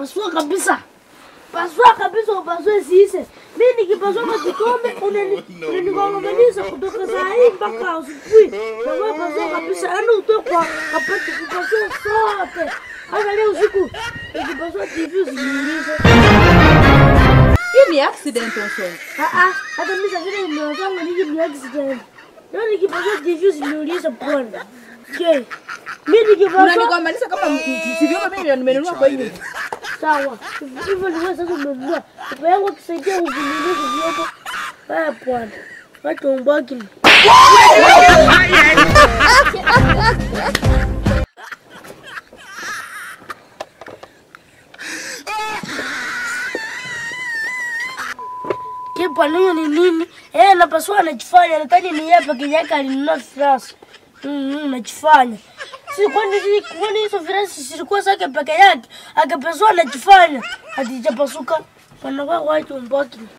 Pasua kabisa. Pasua kabisa upasue sisi. Mimi nikipasua kwa kikombe unanigonganisha kutoka saa hii mpaka asubuhi. Na wewe pasua kabisa. Yaani utoe kwa kapati kupasua sote. Hata leo usiku nikipasua TV usiniulize. Hii ni accident also. Hata mimi sasa nimewazanga ni accident. Leo nikipasua TV usiniulize bwana. Je, mimi nikipasua unanigombanisha kama sivyo mimi nimenunua kwa hiyo. Sawa. Hivyo ni wewe sasa umenunua. Baba yangu akisaidia kuvumilia vyote. Haya bwana. Watu umbaki. Kipa nini ni nini? Napaswa anajifanya nadhani ni yeye peke yake alinunua firasi. Anajifanya. Si kwani hizo firasi zilikuwa zake peke yake, akapaswa anajifanya. Hatijapasuka. Wanakuwa watu mbaki.